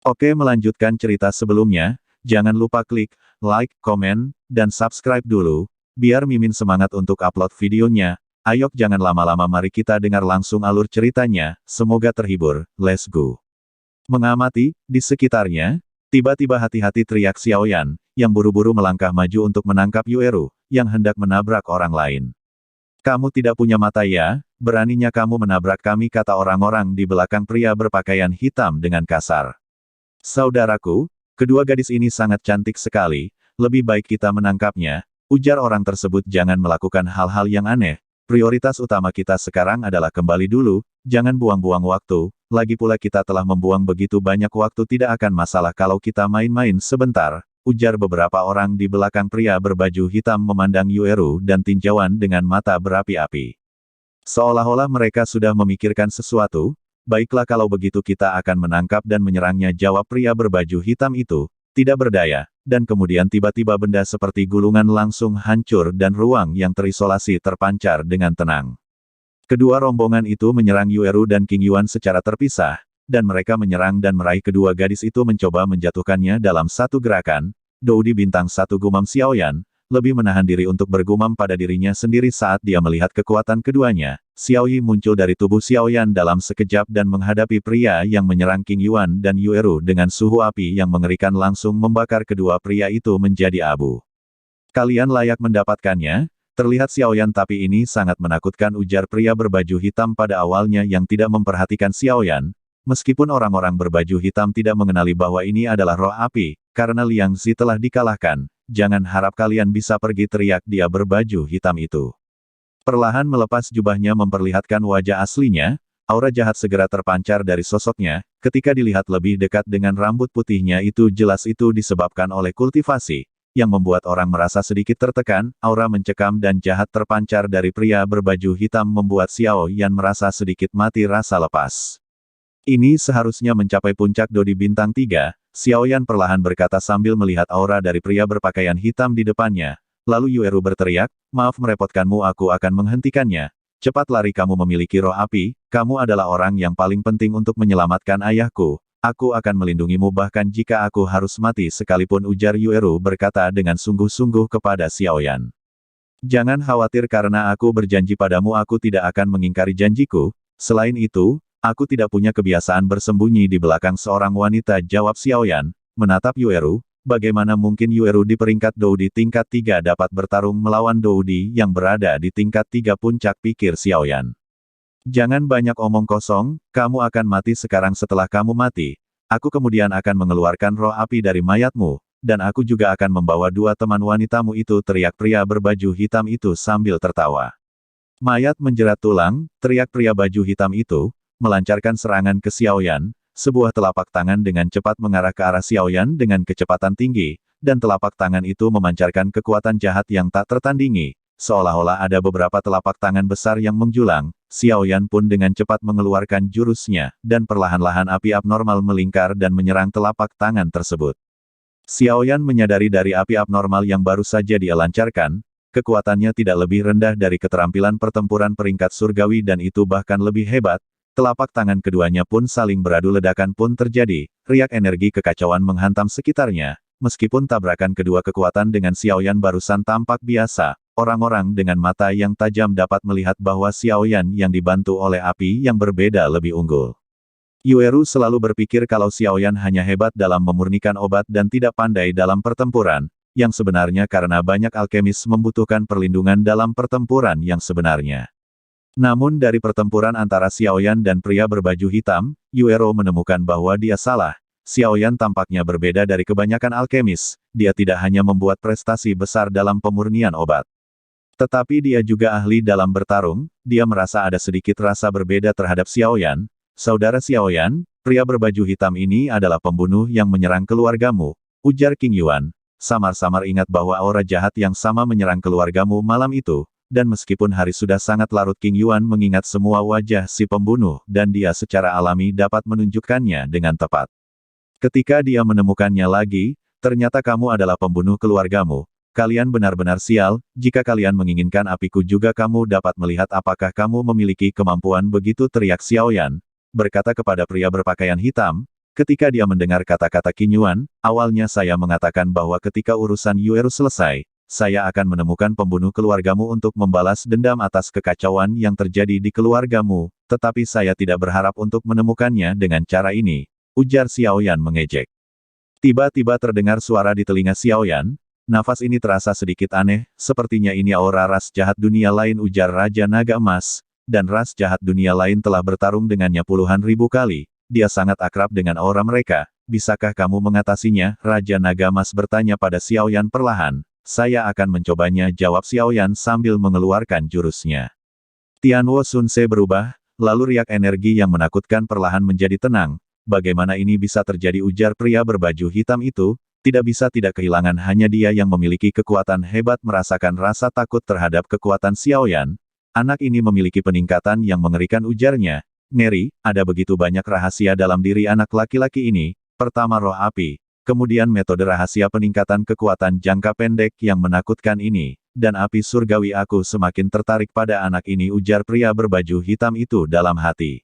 Oke, melanjutkan cerita sebelumnya, jangan lupa klik like, komen, dan subscribe dulu, biar Mimin semangat untuk upload videonya. Ayo jangan lama-lama, mari kita dengar langsung alur ceritanya, semoga terhibur, let's go. Mengamati, di sekitarnya, tiba-tiba hati-hati teriak Xiaoyan, yang buru-buru melangkah maju untuk menangkap Yueru, yang hendak menabrak orang lain. Kamu tidak punya mata ya, beraninya kamu menabrak kami, kata orang-orang di belakang pria berpakaian hitam dengan kasar. Saudaraku, kedua gadis ini sangat cantik sekali, lebih baik kita menangkapnya, ujar orang tersebut. Jangan melakukan hal-hal yang aneh, prioritas utama kita sekarang adalah kembali dulu, jangan buang-buang waktu, lagi pula kita telah membuang begitu banyak waktu, tidak akan masalah kalau kita main-main sebentar, ujar beberapa orang di belakang pria berbaju hitam memandang Yueru dan tinjauan dengan mata berapi-api. Seolah-olah mereka sudah memikirkan sesuatu. Baiklah kalau begitu kita akan menangkap dan menyerangnya, jawab pria berbaju hitam itu, tidak berdaya, dan kemudian tiba-tiba benda seperti gulungan langsung hancur dan ruang yang terisolasi terpancar dengan tenang. Kedua rombongan itu menyerang Yueru dan King Yuan secara terpisah, dan mereka menyerang dan meraih kedua gadis itu, mencoba menjatuhkannya dalam satu gerakan. Doudi bintang 1 gumam Xiaoyan, lebih menahan diri untuk bergumam pada dirinya sendiri saat dia melihat kekuatan keduanya. Xiaoyi muncul dari tubuh Xiaoyan dalam sekejap dan menghadapi pria yang menyerang King Yuan dan Yueru dengan suhu api yang mengerikan, langsung membakar kedua pria itu menjadi abu. Kalian layak mendapatkannya, terlihat Xiaoyan, tapi ini sangat menakutkan, ujar pria berbaju hitam pada awalnya yang tidak memperhatikan Xiaoyan. Meskipun orang-orang berbaju hitam tidak mengenali bahwa ini adalah roh api, karena Liang Zi telah dikalahkan, jangan harap kalian bisa pergi, teriak dia berbaju hitam itu. Perlahan melepas jubahnya memperlihatkan wajah aslinya, aura jahat segera terpancar dari sosoknya, ketika dilihat lebih dekat dengan rambut putihnya itu, jelas itu disebabkan oleh kultivasi, yang membuat orang merasa sedikit tertekan. Aura mencekam dan jahat terpancar dari pria berbaju hitam membuat Xiaoyan merasa sedikit mati rasa lepas. Ini seharusnya mencapai puncak Dodi bintang 3, Xiaoyan perlahan berkata sambil melihat aura dari pria berpakaian hitam di depannya. Lalu Yueru berteriak, maaf merepotkanmu, aku akan menghentikannya. Cepat lari, kamu memiliki roh api, kamu adalah orang yang paling penting untuk menyelamatkan ayahku. Aku akan melindungimu bahkan jika aku harus mati sekalipun, ujar Yueru berkata dengan sungguh-sungguh kepada Xiaoyan. Jangan khawatir karena aku berjanji padamu aku tidak akan mengingkari janjiku. Selain itu, aku tidak punya kebiasaan bersembunyi di belakang seorang wanita, jawab Xiaoyan, menatap Yueru. Bagaimana mungkin Yueru di peringkat Doudi tingkat 3 dapat bertarung melawan Doudi yang berada di tingkat 3 puncak, pikir Xiaoyan. Jangan banyak omong kosong, kamu akan mati sekarang. Setelah kamu mati, aku kemudian akan mengeluarkan roh api dari mayatmu, dan aku juga akan membawa dua teman wanitamu itu, teriak pria berbaju hitam itu sambil tertawa. Mayat menjerat tulang, teriak pria baju hitam itu, melancarkan serangan ke Xiaoyan. Sebuah telapak tangan dengan cepat mengarah ke arah Xiaoyan dengan kecepatan tinggi, dan telapak tangan itu memancarkan kekuatan jahat yang tak tertandingi, seolah-olah ada beberapa telapak tangan besar yang menjulang. Xiaoyan pun dengan cepat mengeluarkan jurusnya, dan perlahan-lahan api abnormal melingkar dan menyerang telapak tangan tersebut. Xiaoyan menyadari dari api abnormal yang baru saja dia lancarkan, kekuatannya tidak lebih rendah dari keterampilan pertempuran peringkat surgawi, dan itu bahkan lebih hebat. Telapak tangan keduanya pun saling beradu, ledakan pun terjadi, riak energi kekacauan menghantam sekitarnya. Meskipun tabrakan kedua kekuatan dengan Xiaoyan barusan tampak biasa, orang-orang dengan mata yang tajam dapat melihat bahwa Xiaoyan yang dibantu oleh api yang berbeda lebih unggul. Yueru selalu berpikir kalau Xiaoyan hanya hebat dalam memurnikan obat dan tidak pandai dalam pertempuran, yang sebenarnya karena banyak alkemis membutuhkan perlindungan dalam pertempuran yang sebenarnya. Namun dari pertempuran antara Xiaoyan dan pria berbaju hitam, Yueru menemukan bahwa dia salah. Xiaoyan tampaknya berbeda dari kebanyakan alkemis, dia tidak hanya membuat prestasi besar dalam pemurnian obat. Tetapi dia juga ahli dalam bertarung. Dia merasa ada sedikit rasa berbeda terhadap Xiaoyan. Saudara Xiaoyan, pria berbaju hitam ini adalah pembunuh yang menyerang keluargamu, ujar King Yuan. Samar-samar ingat bahwa aura jahat yang sama menyerang keluargamu malam itu. Dan meskipun hari sudah sangat larut, King Yuan mengingat semua wajah si pembunuh, dan dia secara alami dapat menunjukkannya dengan tepat. Ketika dia menemukannya lagi, ternyata kamu adalah pembunuh keluargamu. Kalian benar-benar sial, jika kalian menginginkan apiku juga kamu dapat melihat apakah kamu memiliki kemampuan begitu, teriak Xiaoyan, berkata kepada pria berpakaian hitam. Ketika dia mendengar kata-kata Qin Yuan, awalnya saya mengatakan bahwa ketika urusan Yueru selesai, saya akan menemukan pembunuh keluargamu untuk membalas dendam atas kekacauan yang terjadi di keluargamu, tetapi saya tidak berharap untuk menemukannya dengan cara ini, ujar Xiaoyan mengejek. Tiba-tiba terdengar suara di telinga Xiaoyan, nafas ini terasa sedikit aneh, sepertinya ini aura ras jahat dunia lain, ujar Raja Naga Emas, dan ras jahat dunia lain telah bertarung dengannya puluhan ribu kali, dia sangat akrab dengan aura mereka, bisakah kamu mengatasinya? Raja Naga Emas bertanya pada Xiaoyan perlahan. Saya akan mencobanya, jawab Xiaoyan sambil mengeluarkan jurusnya. Tianwo Sunse berubah, lalu riak energi yang menakutkan perlahan menjadi tenang. Bagaimana ini bisa terjadi, ujar pria berbaju hitam itu, tidak bisa tidak kehilangan hanya dia yang memiliki kekuatan hebat. Merasakan rasa takut terhadap kekuatan Xiaoyan. Anak ini memiliki peningkatan yang mengerikan, ujarnya. Ngeri, ada begitu banyak rahasia dalam diri anak laki-laki ini. Pertama roh api. Kemudian metode rahasia peningkatan kekuatan jangka pendek yang menakutkan ini, dan api surgawi. Aku semakin tertarik pada anak ini, ujar pria berbaju hitam itu dalam hati.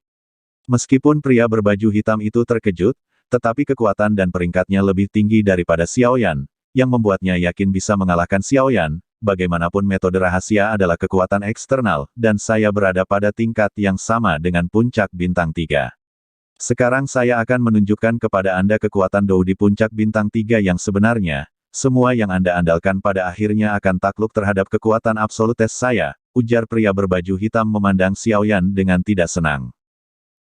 Meskipun pria berbaju hitam itu terkejut, tetapi kekuatan dan peringkatnya lebih tinggi daripada Xiaoyan, yang membuatnya yakin bisa mengalahkan Xiaoyan. Bagaimanapun metode rahasia adalah kekuatan eksternal, dan saya berada pada tingkat yang sama dengan puncak bintang 3. Sekarang saya akan menunjukkan kepada Anda kekuatan Dou di puncak bintang 3 yang sebenarnya. Semua yang Anda andalkan pada akhirnya akan takluk terhadap kekuatan absolutes saya, ujar pria berbaju hitam memandang Xiaoyan dengan tidak senang.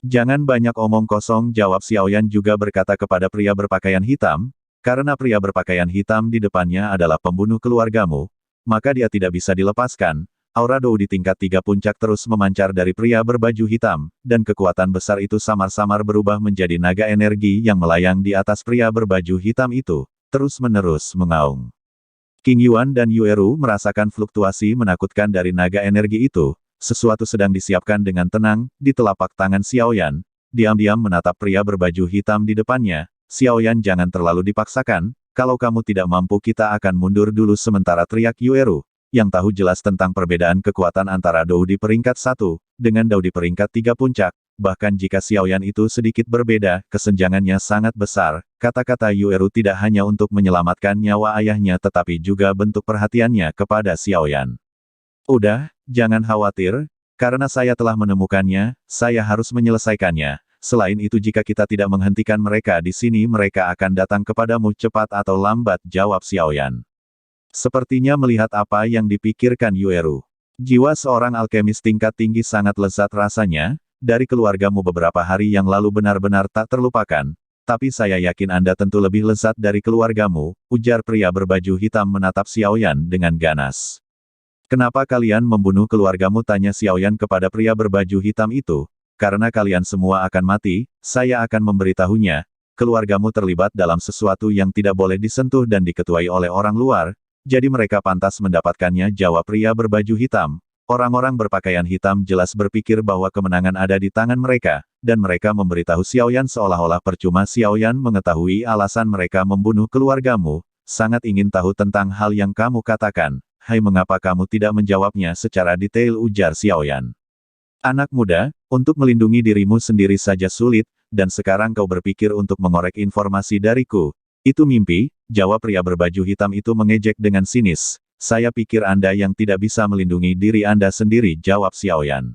Jangan banyak omong kosong, jawab Xiaoyan juga berkata kepada pria berpakaian hitam, karena pria berpakaian hitam di depannya adalah pembunuh keluargamu, maka dia tidak bisa dilepaskan. Aura Dou di tingkat 3 puncak terus memancar dari pria berbaju hitam, dan kekuatan besar itu samar-samar berubah menjadi naga energi yang melayang di atas pria berbaju hitam itu, terus-menerus mengaung. Qin Yuan dan Yueru merasakan fluktuasi menakutkan dari naga energi itu, sesuatu sedang disiapkan dengan tenang, di telapak tangan Xiaoyan, diam-diam menatap pria berbaju hitam di depannya. Xiaoyan, jangan terlalu dipaksakan, kalau kamu tidak mampu kita akan mundur dulu sementara, teriak Yueru, yang tahu jelas tentang perbedaan kekuatan antara Dou di peringkat 1, dengan Dou di peringkat 3 puncak, bahkan jika Xiaoyan itu sedikit berbeda, kesenjangannya sangat besar. Kata-kata Yueru tidak hanya untuk menyelamatkan nyawa ayahnya tetapi juga bentuk perhatiannya kepada Xiaoyan. Udah, jangan khawatir, karena saya telah menemukannya, saya harus menyelesaikannya. Selain itu jika kita tidak menghentikan mereka di sini mereka akan datang kepadamu cepat atau lambat, jawab Xiaoyan. Sepertinya melihat apa yang dipikirkan Yueru. Jiwa seorang alkemis tingkat tinggi sangat lezat rasanya, dari keluargamu beberapa hari yang lalu benar-benar tak terlupakan, tapi saya yakin Anda tentu lebih lezat dari keluargamu, ujar pria berbaju hitam menatap Xiaoyan dengan ganas. Kenapa kalian membunuh keluargamu, tanya Xiaoyan kepada pria berbaju hitam itu, karena kalian semua akan mati, saya akan memberitahunya, keluargamu terlibat dalam sesuatu yang tidak boleh disentuh dan diketuai oleh orang luar, jadi mereka pantas mendapatkannya, jawab pria berbaju hitam. Orang-orang berpakaian hitam jelas berpikir bahwa kemenangan ada di tangan mereka, dan mereka memberitahu Xiaoyan seolah-olah percuma. Xiaoyan mengetahui alasan mereka membunuh keluargamu, sangat ingin tahu tentang hal yang kamu katakan. Hai, mengapa kamu tidak menjawabnya secara detail, ujar Xiaoyan. Anak muda, untuk melindungi dirimu sendiri saja sulit, dan sekarang kau berpikir untuk mengorek informasi dariku. Itu mimpi, jawab pria berbaju hitam itu mengejek dengan sinis. Saya pikir Anda yang tidak bisa melindungi diri Anda sendiri, jawab Xiaoyan.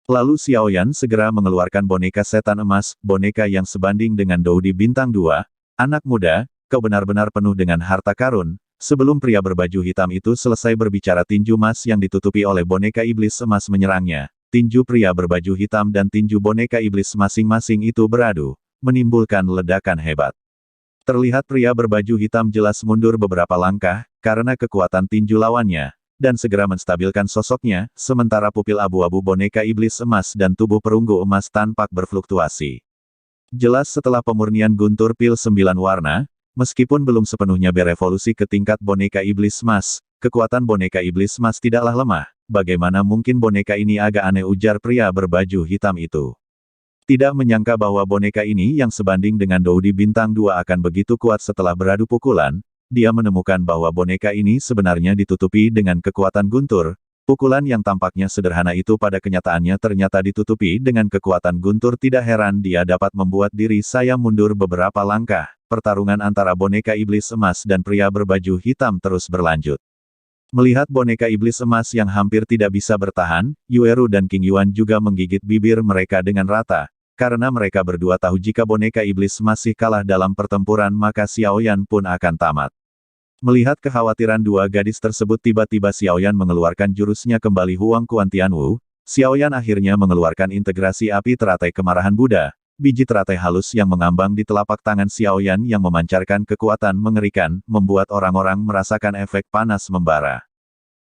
Lalu Xiaoyan segera mengeluarkan boneka setan emas, boneka yang sebanding dengan Dou di bintang 2. Anak muda, kau benar-benar penuh dengan harta karun. Sebelum pria berbaju hitam itu selesai berbicara, tinju emas yang ditutupi oleh boneka iblis emas menyerangnya. Tinju pria berbaju hitam dan tinju boneka iblis masing-masing itu beradu, menimbulkan ledakan hebat. Terlihat pria berbaju hitam jelas mundur beberapa langkah, karena kekuatan tinju lawannya, dan segera menstabilkan sosoknya, sementara pupil abu-abu boneka iblis emas dan tubuh perunggu emas tampak berfluktuasi. Jelas setelah pemurnian guntur pil 9 warna, meskipun belum sepenuhnya berevolusi ke tingkat boneka iblis emas, kekuatan boneka iblis emas tidaklah lemah. Bagaimana mungkin boneka ini agak aneh, ujar pria berbaju hitam itu. Tidak menyangka bahwa boneka ini yang sebanding dengan Dou di bintang 2 akan begitu kuat. Setelah beradu pukulan, dia menemukan bahwa boneka ini sebenarnya ditutupi dengan kekuatan guntur, Pukulan yang tampaknya sederhana itu pada kenyataannya ternyata ditutupi dengan kekuatan guntur. Tidak heran dia dapat membuat diri saya mundur beberapa langkah. Pertarungan antara boneka iblis emas dan pria berbaju hitam terus berlanjut. Melihat boneka iblis emas yang hampir tidak bisa bertahan, Yueru dan King Yuan juga menggigit bibir mereka dengan rata. Karena mereka berdua tahu jika boneka iblis masih kalah dalam pertempuran maka Xiaoyan pun akan tamat. Melihat kekhawatiran dua gadis tersebut tiba-tiba Xiaoyan mengeluarkan jurusnya kembali Huang Kuan Tianwu. Xiaoyan akhirnya mengeluarkan integrasi api teratai kemarahan Buddha. Biji teratai halus yang mengambang di telapak tangan Xiaoyan yang memancarkan kekuatan mengerikan, membuat orang-orang merasakan efek panas membara.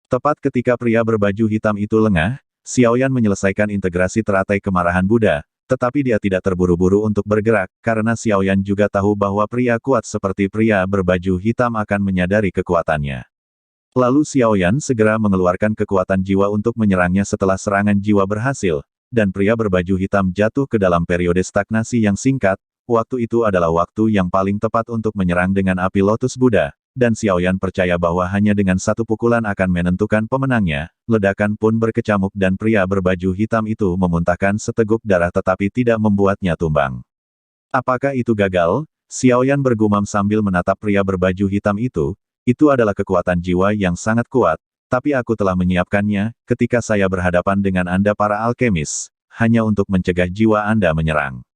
Tepat ketika pria berbaju hitam itu lengah, Xiaoyan menyelesaikan integrasi teratai kemarahan Buddha, tetapi dia tidak terburu-buru untuk bergerak, karena Xiaoyan juga tahu bahwa pria kuat seperti pria berbaju hitam akan menyadari kekuatannya. Lalu Xiaoyan segera mengeluarkan kekuatan jiwa untuk menyerangnya setelah serangan jiwa berhasil. Dan pria berbaju hitam jatuh ke dalam periode stagnasi yang singkat. Waktu itu adalah waktu yang paling tepat untuk menyerang dengan api lotus Buddha, dan Xiaoyan percaya bahwa hanya dengan satu pukulan akan menentukan pemenangnya. Ledakan pun berkecamuk dan pria berbaju hitam itu memuntahkan seteguk darah tetapi tidak membuatnya tumbang. Apakah itu gagal? Xiaoyan bergumam sambil menatap pria berbaju hitam itu. Itu adalah kekuatan jiwa yang sangat kuat. Tapi aku telah menyiapkannya, ketika saya berhadapan dengan Anda para alkemis, hanya untuk mencegah jiwa Anda menyerang.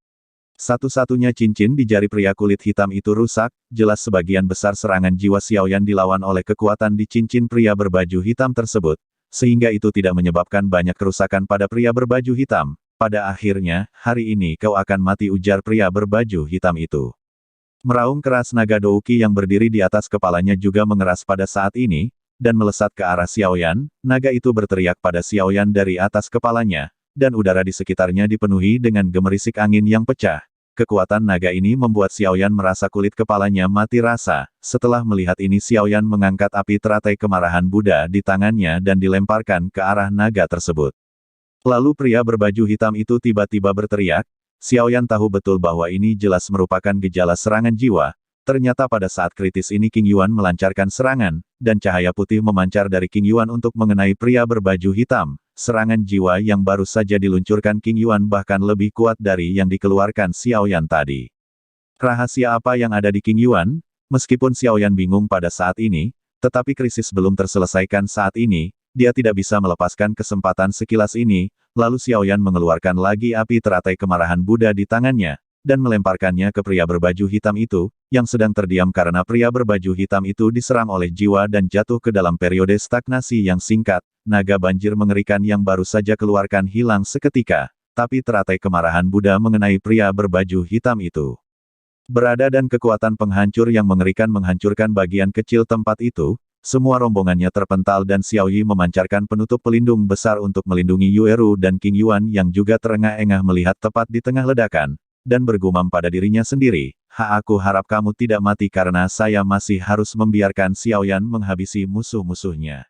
Satu-satunya cincin di jari pria kulit hitam itu rusak, jelas sebagian besar serangan jiwa Xiaoyan dilawan oleh kekuatan di cincin pria berbaju hitam tersebut, sehingga itu tidak menyebabkan banyak kerusakan pada pria berbaju hitam. Pada akhirnya, hari ini kau akan mati, ujar pria berbaju hitam itu. Meraung keras naga Douki yang berdiri di atas kepalanya juga mengeras pada saat ini, dan melesat ke arah Xiaoyan. Naga itu berteriak pada Xiaoyan dari atas kepalanya, dan udara di sekitarnya dipenuhi dengan gemerisik angin yang pecah. Kekuatan naga ini membuat Xiaoyan merasa kulit kepalanya mati rasa. Setelah melihat ini Xiaoyan mengangkat api teratai kemarahan Buddha di tangannya dan dilemparkan ke arah naga tersebut. Lalu pria berbaju hitam itu tiba-tiba berteriak. Xiaoyan tahu betul bahwa ini jelas merupakan gejala serangan jiwa. Ternyata pada saat kritis ini King Yuan melancarkan serangan, dan cahaya putih memancar dari King Yuan untuk mengenai pria berbaju hitam. Serangan jiwa yang baru saja diluncurkan King Yuan bahkan lebih kuat dari yang dikeluarkan Xiaoyan tadi. Rahasia apa yang ada di King Yuan? Meskipun Xiaoyan bingung pada saat ini, tetapi krisis belum terselesaikan saat ini, dia tidak bisa melepaskan kesempatan sekilas ini. Lalu Xiaoyan mengeluarkan lagi api teratai kemarahan Buddha di tangannya, dan melemparkannya ke pria berbaju hitam itu, yang sedang terdiam karena pria berbaju hitam itu diserang oleh jiwa dan jatuh ke dalam periode stagnasi yang singkat. Naga banjir mengerikan yang baru saja keluarkan hilang seketika, tapi teratai kemarahan Buddha mengenai pria berbaju hitam itu. Berada dan kekuatan penghancur yang mengerikan menghancurkan bagian kecil tempat itu, semua rombongannya terpental dan Xiaoyi memancarkan penutup pelindung besar untuk melindungi Yueru dan King Yuan yang juga terengah-engah melihat tepat di tengah ledakan. Dan bergumam pada dirinya sendiri, aku harap kamu tidak mati karena saya masih harus membiarkan Xiaoyan menghabisi musuh-musuhnya.